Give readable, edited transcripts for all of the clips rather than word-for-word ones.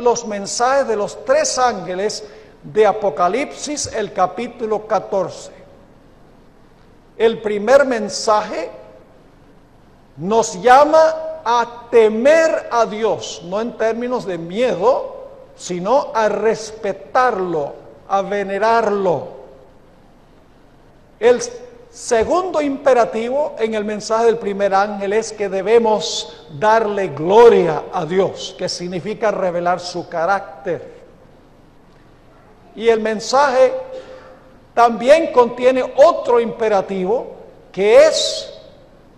los mensajes de los tres ángeles de Apocalipsis, el capítulo 14. El primer mensaje nos llama a temer a Dios, no en términos de miedo, sino a respetarlo, a venerarlo. El segundo imperativo en el mensaje del primer ángel es que debemos darle gloria a Dios, que significa revelar su carácter. Y el mensaje también contiene otro imperativo, que es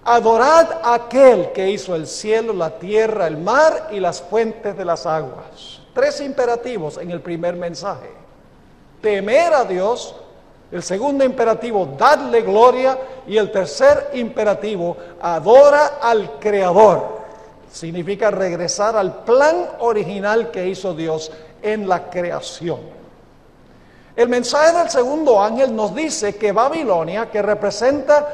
adorad a aquel que hizo el cielo, la tierra, el mar y las fuentes de las aguas. Tres imperativos en el primer mensaje. Temer a Dios. El segundo imperativo, dadle gloria. Y el tercer imperativo, adora al Creador. Significa regresar al plan original que hizo Dios en la creación. El mensaje del segundo ángel nos dice que Babilonia, que representa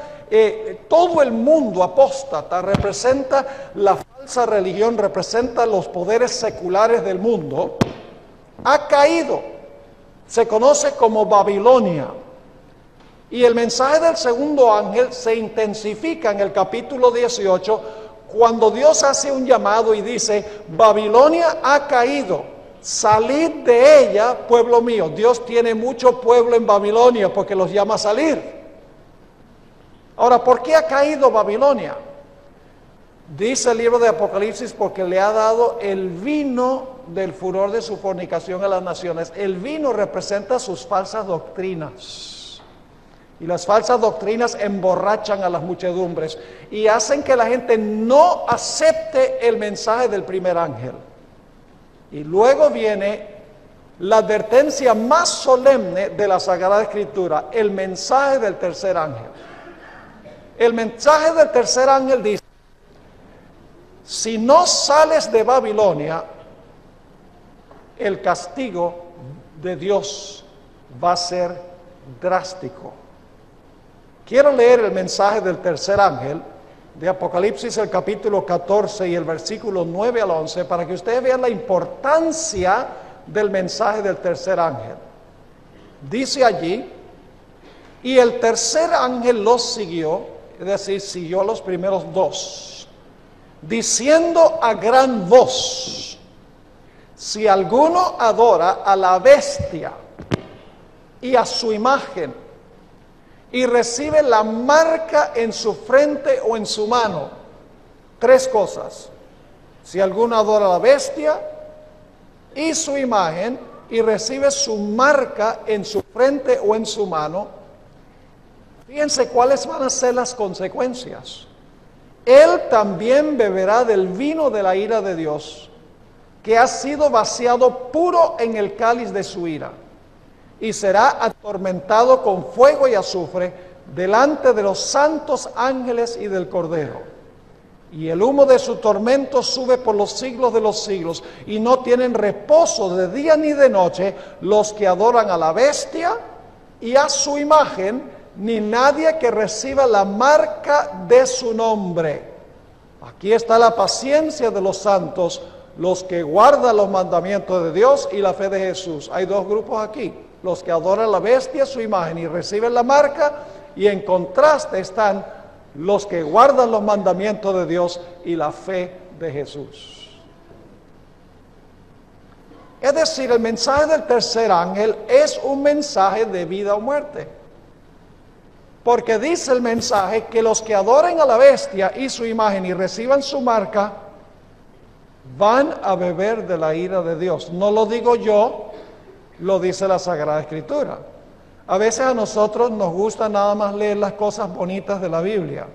todo el mundo apóstata, representa la falsa religión, representa los poderes seculares del mundo, ha caído. Se conoce como Babilonia. Y el mensaje del segundo ángel se intensifica en el capítulo 18, cuando Dios hace un llamado y dice: Babilonia ha caído, salid de ella, pueblo mío. Dios tiene mucho pueblo en Babilonia porque los llama a salir. Ahora, ¿por qué ha caído Babilonia? Dice el libro de Apocalipsis: porque le ha dado el vino del furor de su fornicación a las naciones. El vino representa sus falsas doctrinas. Y las falsas doctrinas emborrachan a las muchedumbres y hacen que la gente no acepte el mensaje del primer ángel. Y luego viene la advertencia más solemne de la Sagrada Escritura, el mensaje del tercer ángel. El mensaje del tercer ángel dice: si no sales de Babilonia, el castigo de Dios va a ser drástico. Quiero leer el mensaje del tercer ángel de Apocalipsis, el capítulo 14 y el versículo 9 al 11, para que ustedes vean la importancia del mensaje del tercer ángel. Dice allí: y el tercer ángel los siguió, es decir, siguió a los primeros dos, diciendo a gran voz: si alguno adora a la bestia y a su imagen, y recibe la marca en su frente o en su mano. Tres cosas: si alguno adora a la bestia y su imagen, y recibe su marca en su frente o en su mano, fíjense cuáles van a ser las consecuencias. Él también beberá del vino de la ira de Dios, que ha sido vaciado puro en el cáliz de su ira, y será atormentado con fuego y azufre delante de los santos ángeles y del Cordero. Y el humo de su tormento sube por los siglos de los siglos, y no tienen reposo de día ni de noche los que adoran a la bestia y a su imagen, ni nadie que reciba la marca de su nombre. Aquí está la paciencia de los santos, los que guardan los mandamientos de Dios y la fe de Jesús. Hay dos grupos aquí: los que adoran a la bestia, su imagen, y reciben la marca, y en contraste están los que guardan los mandamientos de Dios y la fe de Jesús. Es decir, el mensaje del tercer ángel es un mensaje de vida o muerte. Porque dice el mensaje que los que adoren a la bestia y su imagen y reciban su marca, van a beber de la ira de Dios. No lo digo yo, lo dice la Sagrada Escritura. A veces a nosotros nos gusta nada más leer las cosas bonitas de la Biblia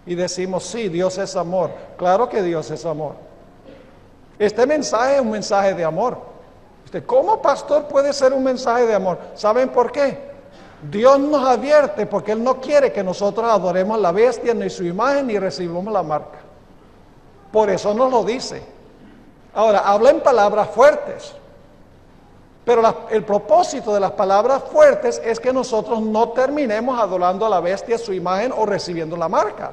y decimos: sí, Dios es amor. Claro que Dios es amor. Este mensaje es un mensaje de amor. ¿Cómo, pastor, puede ser un mensaje de amor? ¿Saben por qué? Dios nos advierte porque Él no quiere que nosotros adoremos a la bestia ni su imagen ni recibamos la marca. Por eso nos lo dice. Ahora, habla en palabras fuertes. Pero el propósito de las palabras fuertes es que nosotros no terminemos adorando a la bestia, su imagen o recibiendo la marca.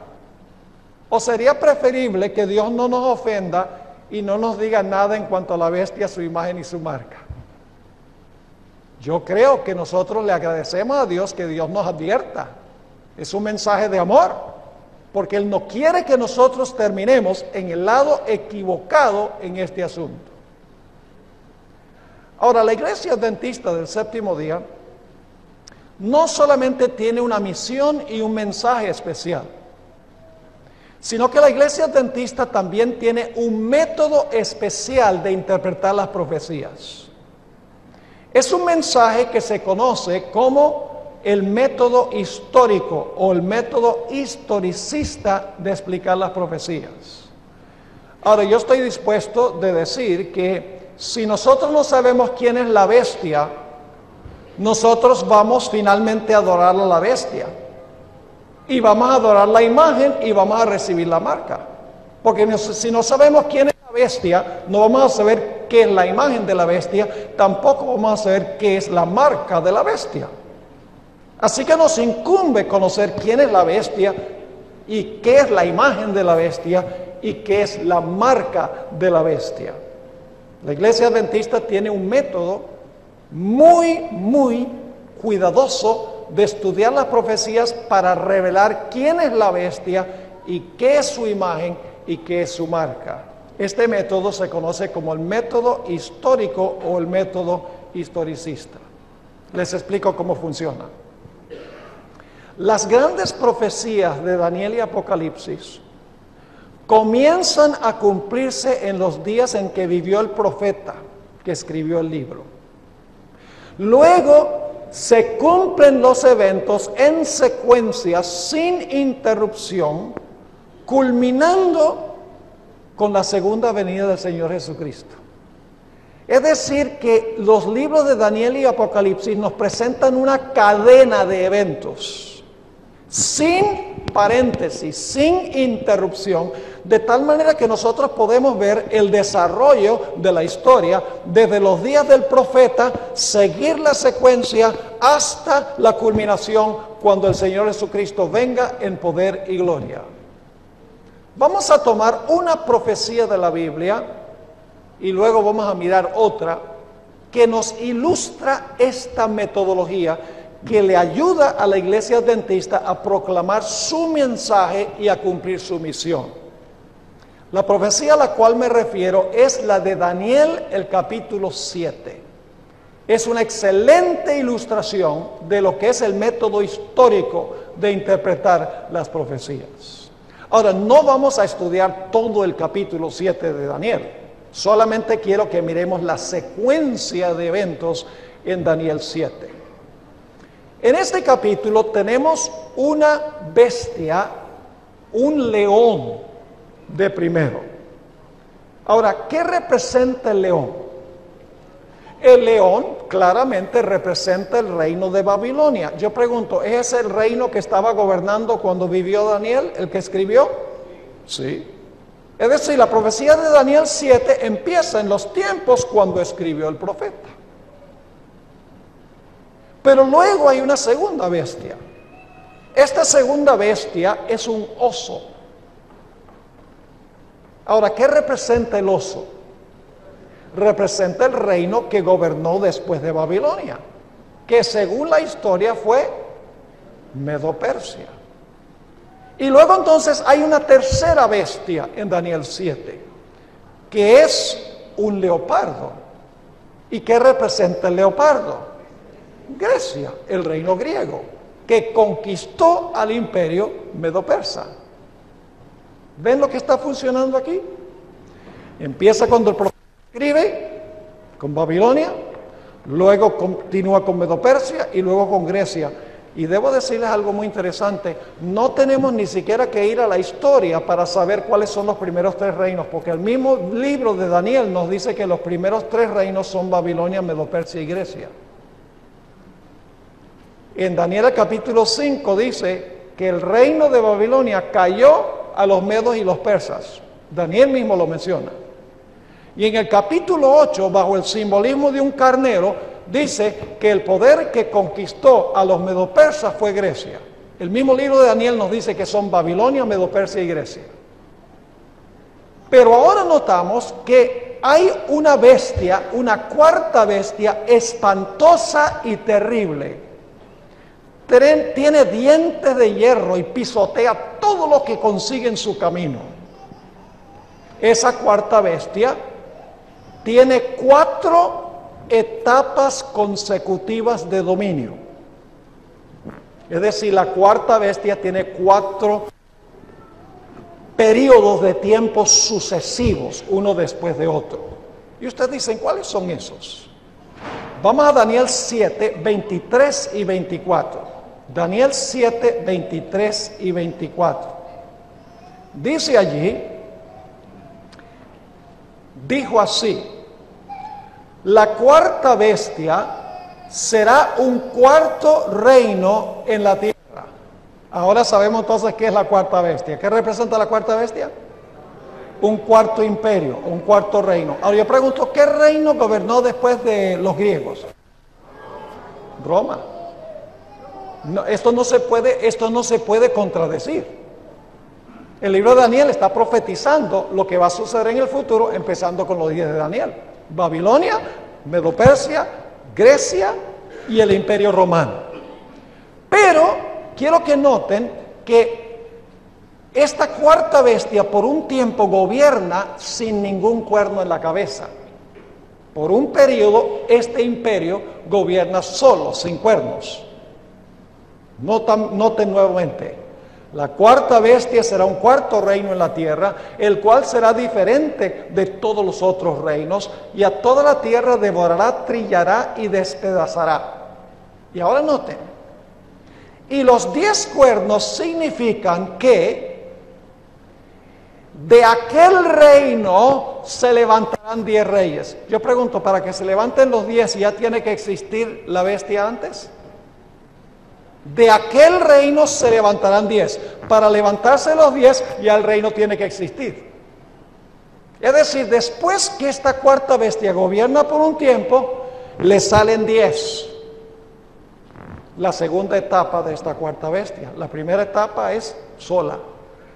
O sería preferible que Dios no nos ofenda y no nos diga nada en cuanto a la bestia, su imagen y su marca. Yo creo que nosotros le agradecemos a Dios que Dios nos advierta. Es un mensaje de amor, porque Él no quiere que nosotros terminemos en el lado equivocado en este asunto. Ahora, la Iglesia Adventista del Séptimo Día no solamente tiene una misión y un mensaje especial, sino que la Iglesia Adventista también tiene un método especial de interpretar las profecías. Es un mensaje que se conoce como el método histórico o el método historicista de explicar las profecías. Ahora, yo estoy dispuesto de decir que si nosotros no sabemos quién es la bestia, nosotros vamos finalmente a adorar a la bestia. Y vamos a adorar la imagen y vamos a recibir la marca. Porque si no sabemos quién es la bestia, no vamos a saber qué es la imagen de la bestia, tampoco vamos a saber qué es la marca de la bestia. Así que nos incumbe conocer quién es la bestia y qué es la imagen de la bestia y qué es la marca de la bestia. La Iglesia Adventista tiene un método muy cuidadoso de estudiar las profecías para revelar quién es la bestia y qué es su imagen y qué es su marca. Este método se conoce como el método histórico o el método historicista. Les explico cómo funciona. Las grandes profecías de Daniel y Apocalipsis comienzan a cumplirse en los días en que vivió el profeta que escribió el libro. Luego se cumplen los eventos en secuencia sin interrupción, culminando con la segunda venida del Señor Jesucristo. Es decir, que los libros de Daniel y Apocalipsis nos presentan una cadena de eventos, sin paréntesis, sin interrupción, de tal manera que nosotros podemos ver el desarrollo de la historia desde los días del profeta, seguir la secuencia hasta la culminación cuando el Señor Jesucristo venga en poder y gloria. Vamos a tomar una profecía de la Biblia y luego vamos a mirar otra que nos ilustra esta metodología que le ayuda a la Iglesia Adventista a proclamar su mensaje y a cumplir su misión. La profecía a la cual me refiero es la de Daniel, el capítulo 7. Es una excelente ilustración de lo que es el método histórico de interpretar las profecías. Ahora, no vamos a estudiar todo el capítulo 7 de Daniel. Solamente quiero que miremos la secuencia de eventos en Daniel 7. En este capítulo tenemos una bestia, un león de primero. Ahora, ¿qué representa el león? El león claramente representa el reino de Babilonia. Yo pregunto, ¿es ese el reino que estaba gobernando cuando vivió Daniel, el que escribió? Sí. Es decir, la profecía de Daniel 7 empieza en los tiempos cuando escribió el profeta. Pero luego hay una segunda bestia. Esta segunda bestia es un oso. Ahora, ¿qué representa el oso? Representa el reino que gobernó después de Babilonia, que según la historia fue Medo-Persia. Y luego entonces hay una tercera bestia en Daniel 7, que es un leopardo. ¿Y qué representa el leopardo? Grecia, el reino griego, que conquistó al imperio medo-persa. ¿Ven lo que está funcionando aquí? Empieza cuando el profeta escribe con Babilonia, luego continúa con Medo-Persia y luego con Grecia. Y debo decirles algo muy interesante, no tenemos ni siquiera que ir a la historia para saber cuáles son los primeros tres reinos, porque el mismo libro de Daniel nos dice que los primeros tres reinos son Babilonia, Medo-Persia y Grecia. En Daniel capítulo 5 dice que el reino de Babilonia cayó a los medos y los persas. Daniel mismo lo menciona. Y en el capítulo 8, bajo el simbolismo de un carnero, dice que el poder que conquistó a los medo-persas fue Grecia. El mismo libro de Daniel nos dice que son Babilonia, Medo-Persia y Grecia. Pero ahora notamos que hay una bestia, una cuarta bestia espantosa y terrible. Tiene dientes de hierro y pisotea todo lo que consigue en su camino. Esa cuarta bestia tiene 4 etapas consecutivas de dominio. Es decir, la cuarta bestia tiene 4 periodos de tiempo sucesivos, uno después de otro. Y ustedes dicen, ¿cuáles son esos? Vamos a Daniel 7, 23 y 24. Daniel 7, 23 y 24. Dice allí, dijo así: la cuarta bestia será un cuarto reino en la tierra. Ahora sabemos entonces qué es la cuarta bestia. ¿Qué representa la cuarta bestia? Un cuarto imperio, un cuarto reino. Ahora yo pregunto, ¿qué reino gobernó después de los griegos? Roma. No, esto no se puede contradecir. El libro de Daniel está profetizando lo que va a suceder en el futuro, empezando con los días de Daniel. Babilonia, Medo-Persia, Grecia y el Imperio Romano. Pero quiero que noten que esta cuarta bestia por un tiempo gobierna sin ningún cuerno en la cabeza. Por un periodo este imperio gobierna solo, sin cuernos. Noten nuevamente, la cuarta bestia será un cuarto reino en la tierra, el cual será diferente de todos los otros reinos, y a toda la tierra devorará, trillará y despedazará. Y ahora noten, y los 10 cuernos significan que de aquel reino se levantarán 10 reyes. Yo pregunto, ¿para que se levanten los 10 ya tiene que existir la bestia antes? De aquel reino se levantarán 10. Para levantarse los 10 ya el reino tiene que existir. Es decir, después que esta cuarta bestia gobierna por un tiempo, le salen 10. La segunda etapa de esta cuarta bestia. La primera etapa es sola.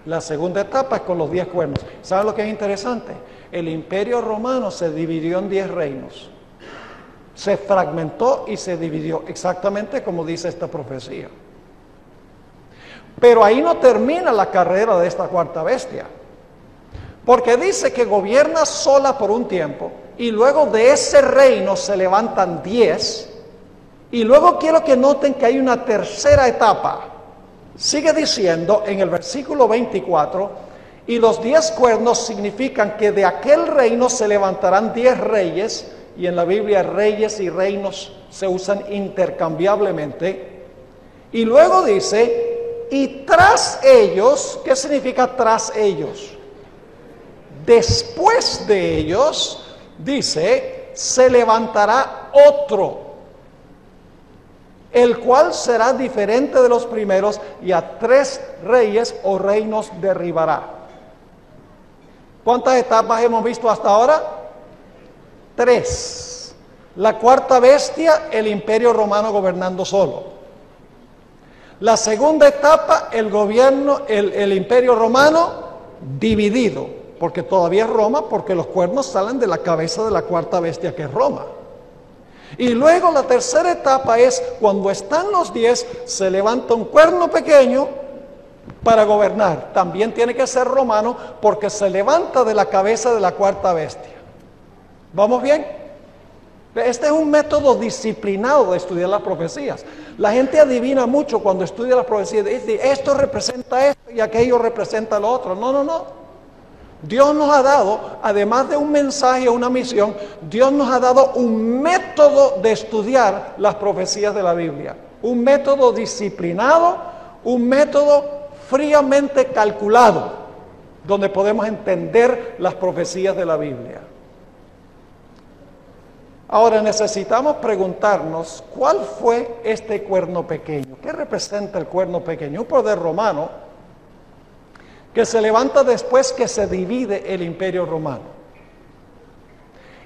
La segunda etapa es con los 10 cuernos. ¿Saben lo que es interesante? El Imperio Romano se dividió en 10 reinos. Se fragmentó y se dividió, exactamente como dice esta profecía. Pero ahí no termina la carrera de esta cuarta bestia, porque dice que gobierna sola por un tiempo, y luego de ese reino se levantan 10, y luego quiero que noten que hay una tercera etapa. Sigue diciendo en el versículo 24, y los 10 cuernos significan que de aquel reino se levantarán 10 reyes, y en la Biblia reyes y reinos se usan intercambiablemente. Y luego dice, y tras ellos, ¿qué significa tras ellos? Después de ellos, dice, se levantará otro, el cual será diferente de los primeros, y a 3 reyes o reinos derribará. ¿Cuántas etapas hemos visto hasta ahora? 3. La cuarta bestia, el Imperio Romano gobernando solo. La segunda etapa, el gobierno, el Imperio Romano dividido, porque todavía es Roma, porque los cuernos salen de la cabeza de la cuarta bestia, que es Roma. Y luego la tercera etapa es cuando están los 10, se levanta un cuerno pequeño para gobernar. También tiene que ser romano, porque se levanta de la cabeza de la cuarta bestia. ¿Vamos bien? Este es un método disciplinado de estudiar las profecías. La gente adivina mucho cuando estudia las profecías. Dice, esto representa esto y aquello representa lo otro. No, no, no. Dios nos ha dado, además de un mensaje o una misión, Dios nos ha dado un método de estudiar las profecías de la Biblia. Un método disciplinado, un método fríamente calculado, donde podemos entender las profecías de la Biblia. Ahora necesitamos preguntarnos, ¿cuál fue este cuerno pequeño? ¿Qué representa el cuerno pequeño? Un poder romano que se levanta después que se divide el Imperio Romano.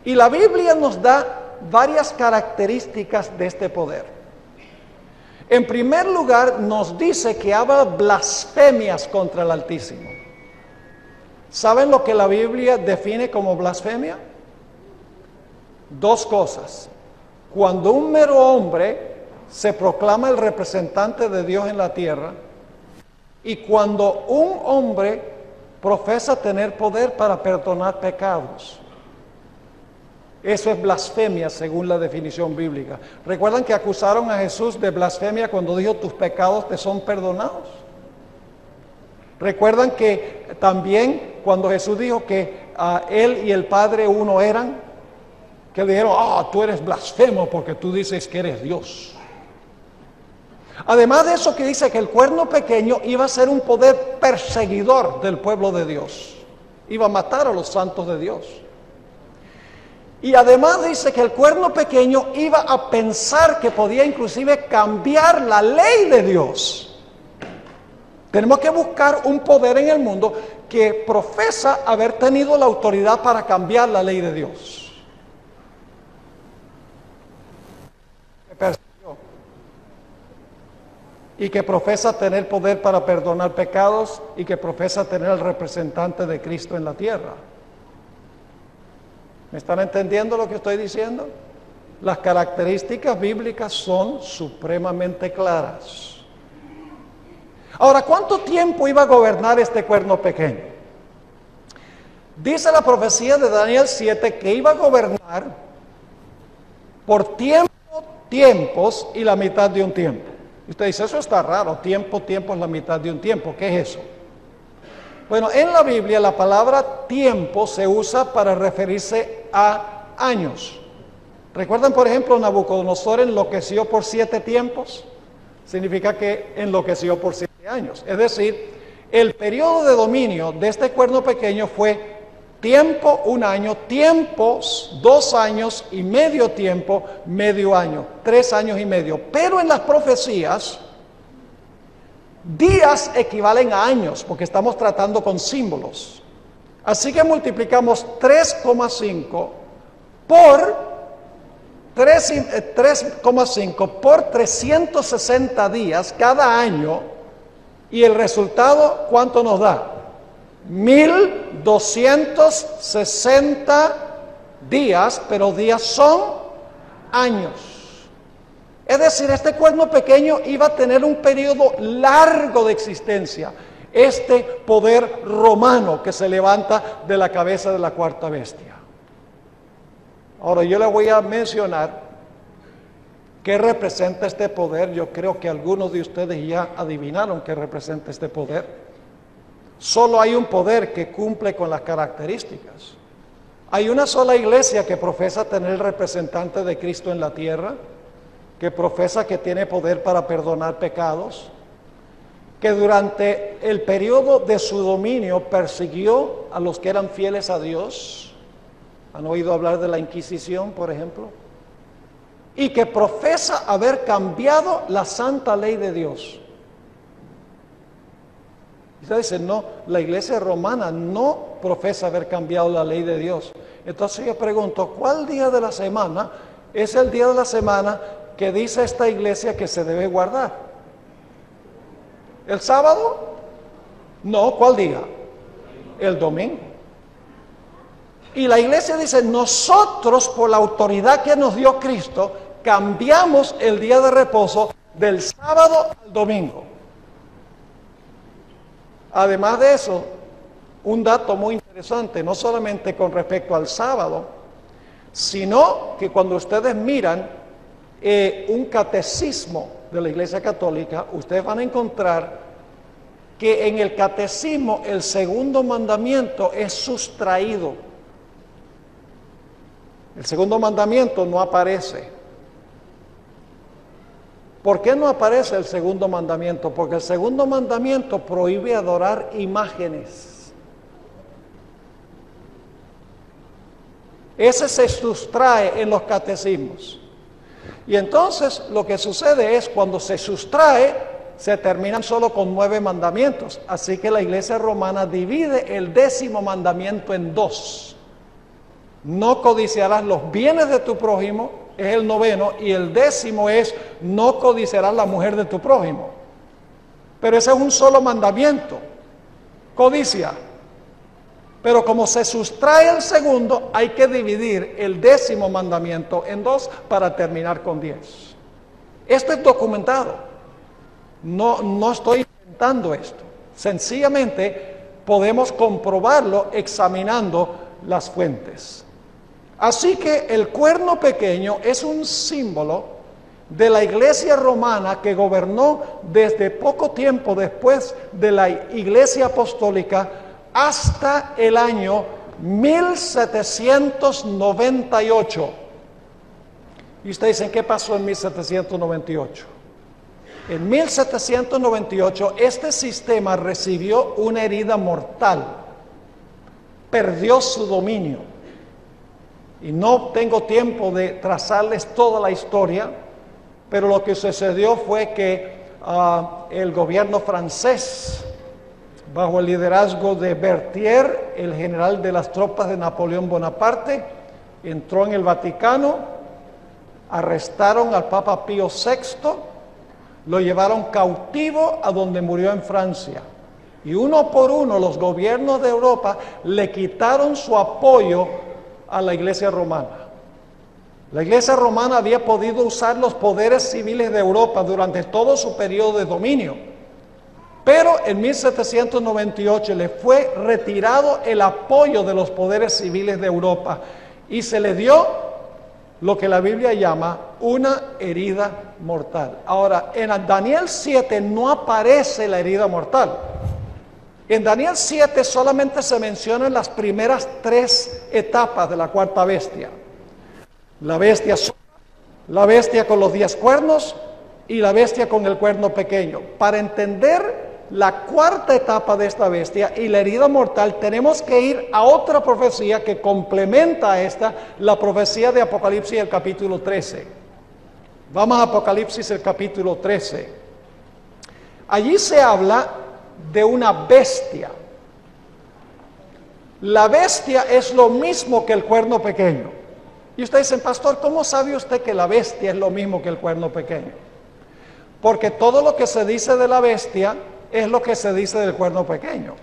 Y la Biblia nos da varias características de este poder. En primer lugar, nos dice que habla blasfemias contra el Altísimo. ¿Saben lo que la Biblia define como blasfemia? Dos cosas. Cuando un mero hombre se proclama el representante de Dios en la tierra, y cuando un hombre profesa tener poder para perdonar pecados. Eso es blasfemia según la definición bíblica. ¿Recuerdan que acusaron a Jesús de blasfemia cuando dijo tus pecados te son perdonados? ¿Recuerdan que también cuando Jesús dijo que él y el Padre uno eran? Que le dijeron, tú eres blasfemo porque tú dices que eres Dios. Además de eso que dice que el cuerno pequeño iba a ser un poder perseguidor del pueblo de Dios. Iba a matar a los santos de Dios. Y además dice que el cuerno pequeño iba a pensar que podía inclusive cambiar la ley de Dios. Tenemos que buscar un poder en el mundo que profesa haber tenido la autoridad para cambiar la ley de Dios. Y que profesa tener poder para perdonar pecados y que profesa tener el representante de Cristo en la tierra. ¿Me están entendiendo lo que estoy diciendo? Las características bíblicas son supremamente claras. Ahora, ¿cuánto tiempo iba a gobernar este cuerno pequeño? Dice la profecía de Daniel 7 que iba a gobernar por tiempos y la mitad de un tiempo. Y usted dice, eso está raro, tiempo es la mitad de un tiempo. ¿Qué es eso? Bueno, en la Biblia la palabra tiempo se usa para referirse a años. ¿Recuerdan, por ejemplo, Nabucodonosor enloqueció por 7 tiempos? Significa que enloqueció por 7 años. Es decir, el periodo de dominio de este cuerno pequeño fue tiempo 1 año, tiempos 2 años y medio tiempo, medio año, 3 años y medio. Pero en las profecías, días equivalen a años, porque estamos tratando con símbolos. Así que multiplicamos 3,5 por 360 días cada año, y el resultado, ¿cuánto nos da? 1260 días, pero días son años. Es decir, este cuerno pequeño iba a tener un periodo largo de existencia. Este poder romano que se levanta de la cabeza de la cuarta bestia. Ahora yo le voy a mencionar qué representa este poder. Yo creo que algunos de ustedes ya adivinaron qué representa este poder. Solo hay un poder que cumple con las características. Hay una sola iglesia que profesa tener el representante de Cristo en la tierra, que profesa que tiene poder para perdonar pecados, que durante el periodo de su dominio persiguió a los que eran fieles a Dios. ¿Han oído hablar de la Inquisición, por ejemplo? Y que profesa haber cambiado la santa ley de Dios. Y usted dice, no, la iglesia romana no profesa haber cambiado la ley de Dios. Entonces yo pregunto, ¿cuál día de la semana es el día de la semana que dice esta iglesia que se debe guardar? ¿El sábado? No, ¿cuál día? El domingo. Y la iglesia dice, nosotros por la autoridad que nos dio Cristo, cambiamos el día de reposo del sábado al domingo. Además de eso, un dato muy interesante, no solamente con respecto al sábado, sino que cuando ustedes miran un catecismo de la Iglesia Católica, ustedes van a encontrar que en el catecismo el segundo mandamiento es sustraído. El segundo mandamiento no aparece. ¿Por qué no aparece el segundo mandamiento? Porque el segundo mandamiento prohíbe adorar imágenes. Ese se sustrae en los catecismos. Y entonces lo que sucede es cuando se sustrae, se terminan solo con 9 mandamientos. Así que la iglesia romana divide el 10º mandamiento en 2. No codiciarás los bienes de tu prójimo, es el 9º, y el 10º es no codiciarás la mujer de tu prójimo. Pero ese es un solo mandamiento. Codicia. Pero como se sustrae el segundo, hay que dividir el 10º mandamiento en 2 para terminar con 10. Esto es documentado. No estoy inventando esto. Sencillamente podemos comprobarlo examinando las fuentes. Así que el cuerno pequeño es un símbolo de la iglesia romana que gobernó desde poco tiempo después de la iglesia apostólica hasta el año 1798. Y ustedes dicen, ¿qué pasó en 1798? En 1798 este sistema recibió una herida mortal, perdió su dominio. Y no tengo tiempo de trazarles toda la historia, pero lo que sucedió fue que el gobierno francés, bajo el liderazgo de Berthier, el general de las tropas de Napoleón Bonaparte, entró en el Vaticano, arrestaron al Papa Pío VI, lo llevaron cautivo a donde murió en Francia. Y uno por uno los gobiernos de Europa le quitaron su apoyo a la iglesia romana. La iglesia romana había podido usar los poderes civiles de Europa durante todo su periodo de dominio. Pero en 1798 le fue retirado el apoyo de los poderes civiles de Europa y se le dio lo que la Biblia llama una herida mortal. Ahora, en Daniel 7 no aparece la herida mortal. En Daniel 7 solamente se mencionan las primeras 3 etapas de la cuarta bestia. La bestia con los 10 cuernos y la bestia con el cuerno pequeño. Para entender la cuarta etapa de esta bestia y la herida mortal, tenemos que ir a otra profecía que complementa a esta, la profecía de Apocalipsis, el capítulo 13. Vamos a Apocalipsis, el capítulo 13. Allí se habla de una bestia. La bestia es lo mismo que el cuerno pequeño. Y ustedes dicen, pastor, ¿cómo sabe usted que la bestia es lo mismo que el cuerno pequeño? Porque todo lo que se dice de la bestia es lo que se dice del cuerno pequeño.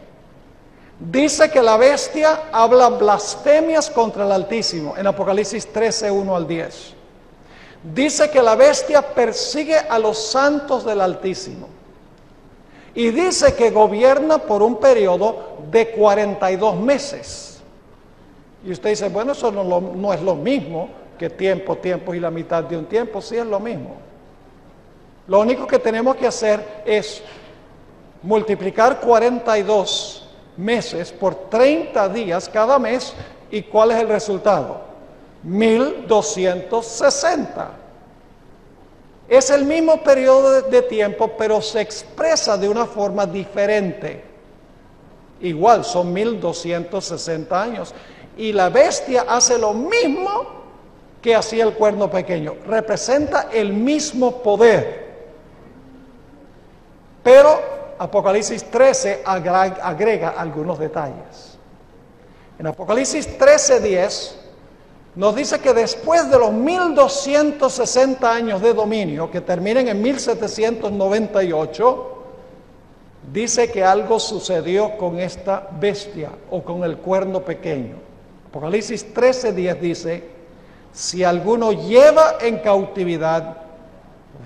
Dice que la bestia habla blasfemias contra el Altísimo en Apocalipsis 13, 1 al 10. Dice que la bestia persigue a los santos del Altísimo. Y dice que gobierna por un periodo de 42 meses. Y usted dice, bueno, eso no es lo mismo que tiempo y la mitad de un tiempo. Sí es lo mismo. Lo único que tenemos que hacer es multiplicar 42 meses por 30 días cada mes. ¿Y cuál es el resultado? 1260. Es el mismo periodo de tiempo, pero se expresa de una forma diferente. Igual, son 1260 años. Y la bestia hace lo mismo que hacía el cuerno pequeño. Representa el mismo poder. Pero Apocalipsis 13 agrega algunos detalles. En Apocalipsis 13:10 nos dice que después de los 1260 años de dominio, que terminan en 1798, dice que algo sucedió con esta bestia o con el cuerno pequeño. Apocalipsis 13:10 dice, si alguno lleva en cautividad,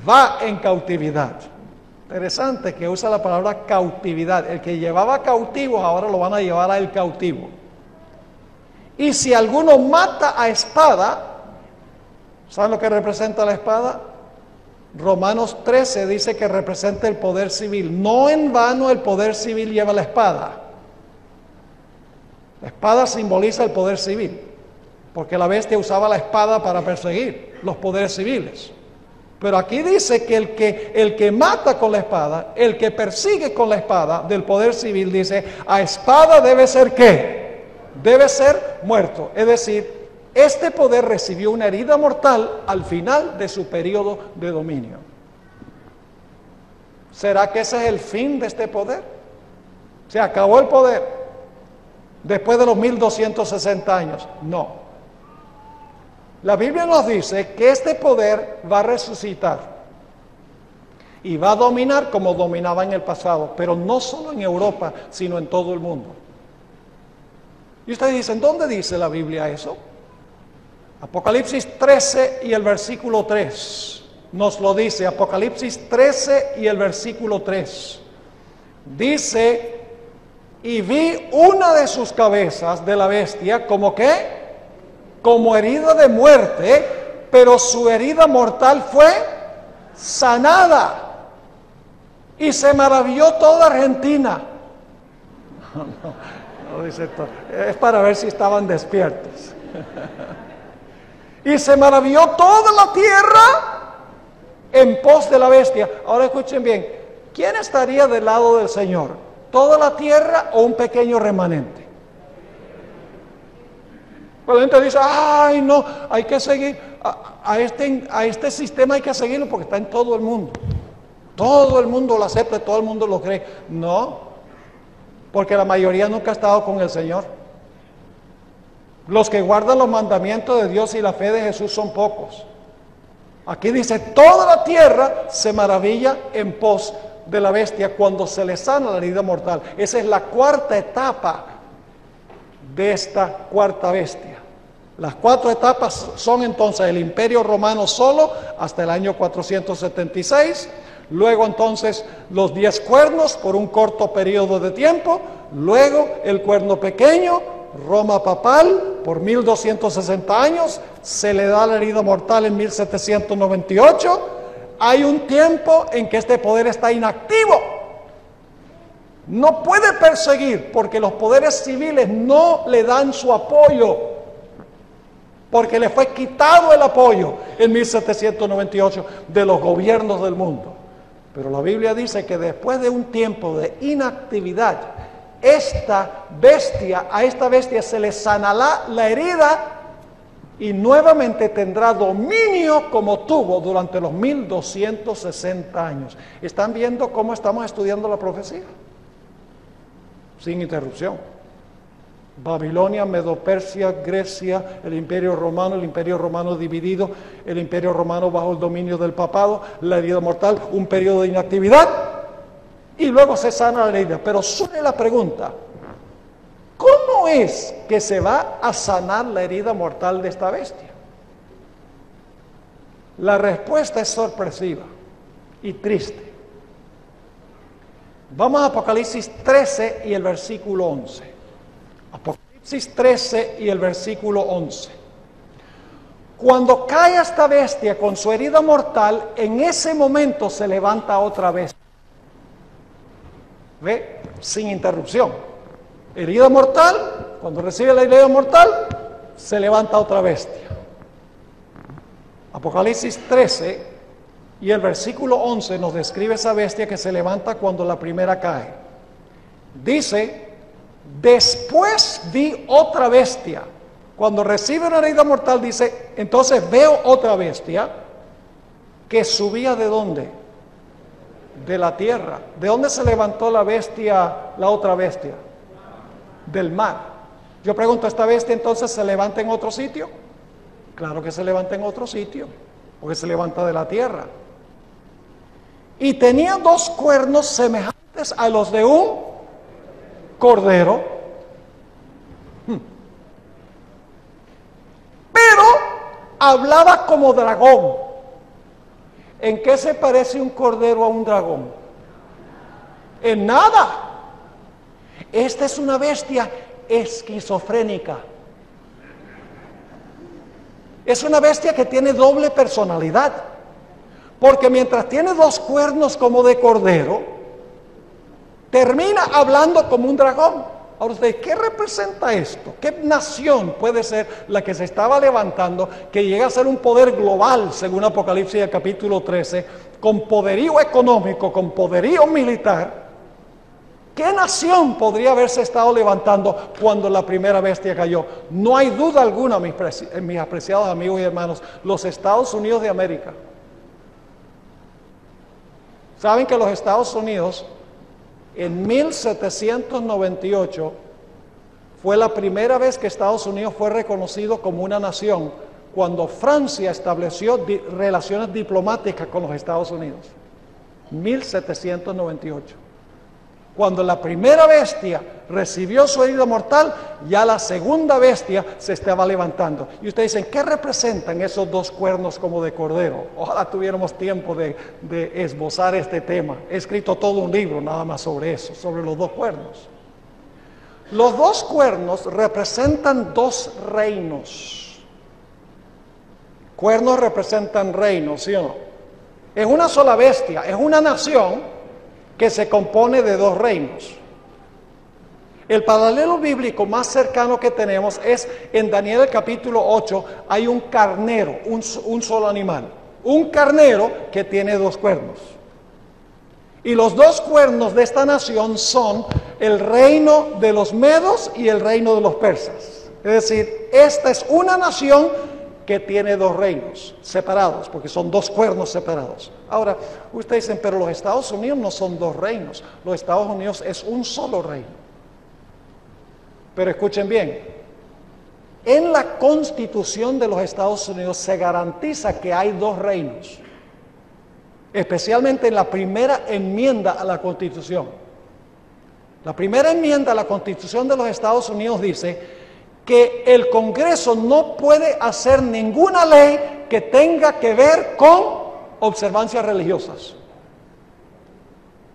va en cautividad. Interesante que usa la palabra cautividad. El que llevaba cautivos ahora lo van a llevar a el cautivo. Y si alguno mata a espada, ¿saben lo que representa la espada? Romanos 13 dice que representa el poder civil. No en vano el poder civil lleva la espada. La espada simboliza el poder civil, porque la bestia usaba la espada para perseguir los poderes civiles. Pero aquí dice que el que mata con la espada, el que persigue con la espada del poder civil, dice, a espada debe ser ¿qué? Debe ser muerto. Es decir, este poder recibió una herida mortal al final de su periodo de dominio. ¿Será que ese es el fin de este poder? ¿Se acabó el poder después de los 1260 años? No. La Biblia nos dice que este poder va a resucitar y va a dominar como dominaba en el pasado, pero no solo en Europa, sino en todo el mundo. Y ustedes dicen, ¿dónde dice la Biblia eso? Apocalipsis 13 y el versículo 3 nos lo dice. Apocalipsis 13 y el versículo 3. Dice, y vi una de sus cabezas de la bestia, ¿como qué? Como herida de muerte, pero su herida mortal fue sanada. Y se maravilló toda Argentina. No dice todo. Es para ver si estaban despiertos. Y se maravilló toda la tierra en pos de la bestia. Ahora escuchen bien, ¿quién estaría del lado del Señor? ¿Toda la tierra o un pequeño remanente? Cuando la gente dice, ay no, hay que seguir, a este sistema hay que seguirlo porque está en todo el mundo. Todo el mundo lo acepta, todo el mundo lo cree. No, porque la mayoría nunca ha estado con el Señor. Los que guardan los mandamientos de Dios y la fe de Jesús son pocos. Aquí dice, toda la tierra se maravilla en pos de la bestia cuando se le sana la herida mortal. Esa es la cuarta etapa de esta cuarta bestia. Las 4 etapas son entonces el Imperio Romano solo hasta el año 476, luego entonces los 10 cuernos por un corto periodo de tiempo, luego el cuerno pequeño, Roma papal por 1260 años, se le da la herida mortal en 1798. Hay un tiempo en que este poder está inactivo. No puede perseguir porque los poderes civiles no le dan su apoyo, porque le fue quitado el apoyo en 1798 de los gobiernos del mundo. Pero la Biblia dice que después de un tiempo de inactividad, a esta bestia se le sanará la herida y nuevamente tendrá dominio como tuvo durante los 1260 años. ¿Están viendo cómo estamos estudiando la profecía? Sin interrupción. Babilonia, Medo-Persia, Grecia, el Imperio Romano dividido, el Imperio Romano bajo el dominio del papado, la herida mortal, un periodo de inactividad. Y luego se sana la herida. Pero surge la pregunta, ¿cómo es que se va a sanar la herida mortal de esta bestia? La respuesta es sorpresiva y triste. Vamos a Apocalipsis 13 y el versículo 11. Apocalipsis 13 y el versículo 11. Cuando cae esta bestia con su herida mortal, en ese momento se levanta otra vez. ¿Ve? Sin interrupción. Herida mortal, cuando recibe la herida mortal, se levanta otra bestia. Apocalipsis 13 y el versículo 11 nos describe esa bestia que se levanta cuando la primera cae. Dice, después vi otra bestia. Cuando recibe una herida mortal dice, entonces veo otra bestia que subía ¿de dónde? De la tierra. ¿De dónde se levantó la bestia, la otra bestia? Del mar. Yo pregunto, ¿esta bestia entonces se levanta en otro sitio? Claro que se levanta en otro sitio, porque se levanta de la tierra. Y tenía 2 cuernos semejantes a los de un cordero. Pero hablaba como dragón. ¿En qué se parece un cordero a un dragón? En nada. Esta es una bestia esquizofrénica. Es una bestia que tiene doble personalidad. Porque mientras tiene 2 cuernos como de cordero, termina hablando como un dragón. Ahora usted, ¿qué representa esto? ¿Qué nación puede ser la que se estaba levantando, que llega a ser un poder global, según Apocalipsis capítulo 13, con poderío económico, con poderío militar? ¿Qué nación podría haberse estado levantando cuando la primera bestia cayó? No hay duda alguna, mis apreciados amigos y hermanos, los Estados Unidos de América. ¿Saben que los Estados Unidos en 1798 fue la primera vez que Estados Unidos fue reconocido como una nación, cuando Francia estableció relaciones diplomáticas con los Estados Unidos? 1798. Cuando la primera bestia recibió su herida mortal, ya la segunda bestia se estaba levantando. Y ustedes dicen, ¿qué representan esos dos cuernos como de cordero? Ojalá tuviéramos tiempo de esbozar este tema. He escrito todo un libro nada más sobre eso, sobre los dos cuernos. Los dos cuernos representan dos reinos. Cuernos representan reinos, ¿sí o no? Es una sola bestia, es una nación que se compone de dos reinos. El paralelo bíblico más cercano que tenemos es en Daniel capítulo 8, hay un carnero, un solo animal. Un carnero que tiene dos cuernos. Y los dos cuernos de esta nación son el reino de los medos y el reino de los persas. Es decir, esta es una nación que tiene dos reinos separados, porque son dos cuernos separados. Ahora, ustedes dicen, pero los Estados Unidos no son dos reinos, los Estados Unidos es un solo reino. Pero escuchen bien, en la Constitución de los Estados Unidos se garantiza que hay dos reinos, especialmente en la primera enmienda a la Constitución. La primera enmienda a la Constitución de los Estados Unidos dice que el Congreso no puede hacer ninguna ley que tenga que ver con observancias religiosas.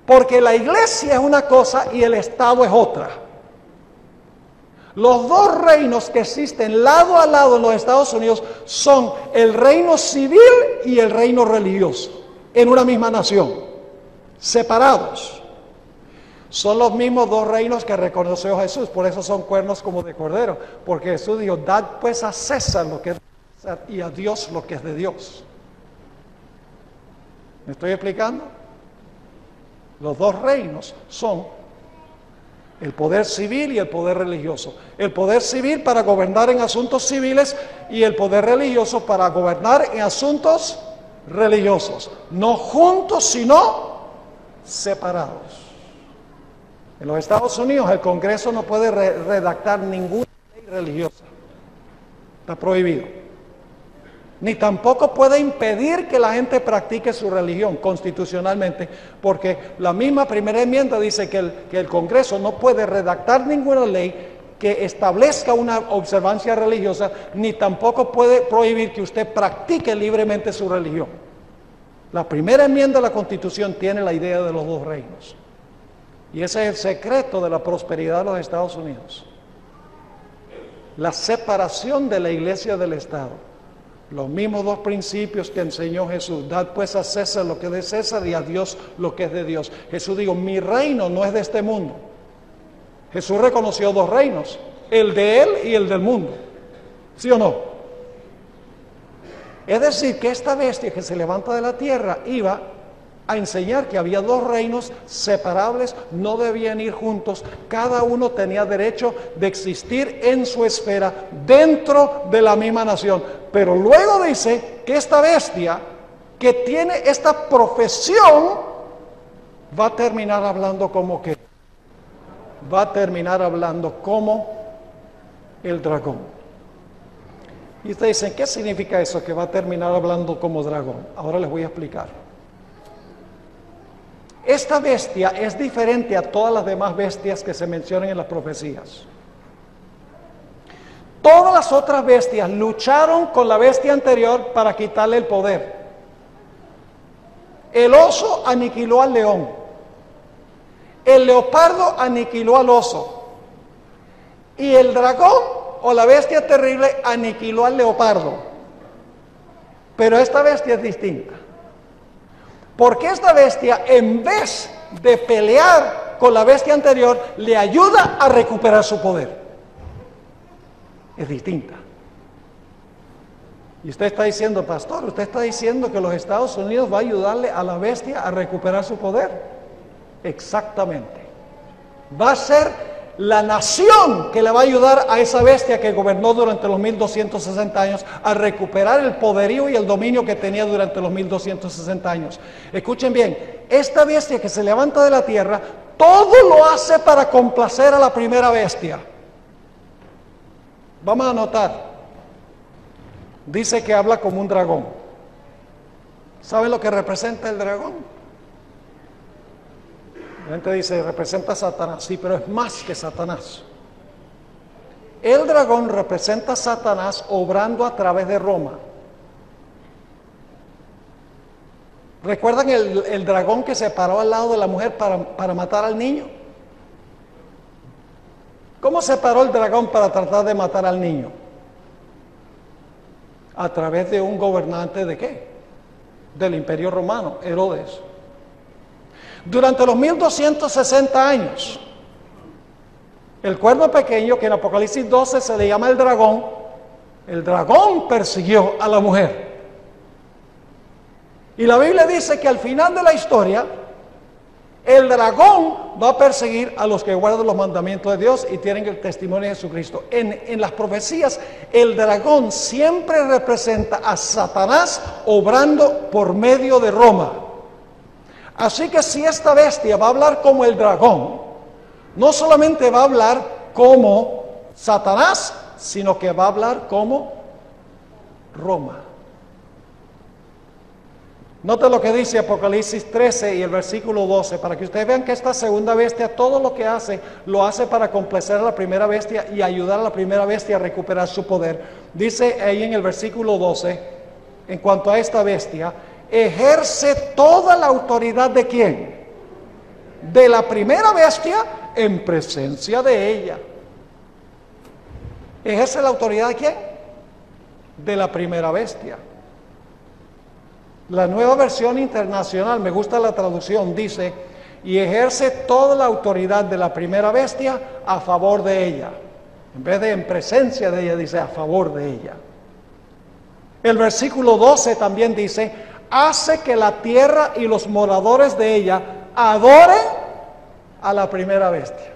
Porque la iglesia es una cosa y el Estado es otra. Los dos reinos que existen lado a lado en los Estados Unidos son el reino civil y el reino religioso, en una misma nación, separados. Son los mismos dos reinos que reconoció Jesús, por eso son cuernos como de cordero, porque Jesús dijo, dad pues a César lo que es de César y a Dios lo que es de Dios. ¿Me estoy explicando? Los dos reinos son el poder civil y el poder religioso. El poder civil para gobernar en asuntos civiles y el poder religioso para gobernar en asuntos religiosos. No juntos, sino separados. En los Estados Unidos el Congreso no puede redactar ninguna ley religiosa. Está prohibido. Ni tampoco puede impedir que la gente practique su religión constitucionalmente, porque la misma primera enmienda dice que el Congreso no puede redactar ninguna ley que establezca una observancia religiosa, ni tampoco puede prohibir que usted practique libremente su religión. La primera enmienda de la Constitución tiene la idea de los dos reinos. Y ese es el secreto de la prosperidad de los Estados Unidos. La separación de la iglesia del Estado. Los mismos dos principios que enseñó Jesús. Dad pues a César lo que es de César y a Dios lo que es de Dios. Jesús dijo, mi reino no es de este mundo. Jesús reconoció dos reinos, el de él y el del mundo. ¿Sí o no? Es decir, que esta bestia que se levanta de la tierra iba a enseñar que había dos reinos separables, no debían ir juntos, cada uno tenía derecho de existir en su esfera dentro de la misma nación. Pero luego dice que esta bestia que tiene esta profesión va a terminar hablando como que va a terminar hablando como el dragón. Y ustedes dicen, ¿qué significa eso? Que va a terminar hablando como dragón. Ahora les voy a explicar. Esta bestia es diferente a todas las demás bestias que se mencionan en las profecías. Todas las otras bestias lucharon con la bestia anterior para quitarle el poder. El oso aniquiló al león. El leopardo aniquiló al oso. Y el dragón o la bestia terrible aniquiló al leopardo. Pero esta bestia es distinta. Porque esta bestia, en vez de pelear con la bestia anterior, le ayuda a recuperar su poder. Es distinta. Y usted está diciendo, pastor, usted está diciendo que los Estados Unidos va a ayudarle a la bestia a recuperar su poder. Exactamente. Va a ser la nación que le va a ayudar a esa bestia que gobernó durante los 1260 años a recuperar el poderío y el dominio que tenía durante los 1260 años. Escuchen bien, esta bestia que se levanta de la tierra, todo lo hace para complacer a la primera bestia. Vamos a notar, dice que habla como un dragón. ¿Saben lo que representa el dragón? La gente dice, representa a Satanás. Sí, pero es más que Satanás. El dragón representa a Satanás obrando a través de Roma. ¿Recuerdan el dragón que se paró al lado de la mujer para matar al niño? ¿Cómo se paró el dragón para tratar de matar al niño? A través de un gobernante ¿de qué? Del Imperio Romano, Herodes. Durante los 1260 años, el cuerno pequeño, que en Apocalipsis 12 se le llama el dragón persiguió a la mujer. Y la Biblia dice que al final de la historia, el dragón va a perseguir a los que guardan los mandamientos de Dios y tienen el testimonio de Jesucristo. En las profecías, el dragón siempre representa a Satanás obrando por medio de Roma. Así que si esta bestia va a hablar como el dragón, no solamente va a hablar como Satanás, sino que va a hablar como Roma. Note lo que dice Apocalipsis 13 y el versículo 12, para que ustedes vean que esta segunda bestia, todo lo que hace, lo hace para complacer a la primera bestia y ayudar a la primera bestia a recuperar su poder. Dice ahí en el versículo 12, en cuanto a esta bestia, ejerce toda la autoridad ¿de quién? De la primera bestia en presencia de ella. ¿Ejerce la autoridad de quién? De la primera bestia. La Nueva Versión Internacional, me gusta la traducción, dice, y ejerce toda la autoridad de la primera bestia a favor de ella. En vez de en presencia de ella, dice a favor de ella. El versículo 12 también dice, hace que la tierra y los moradores de ella adoren a la primera bestia.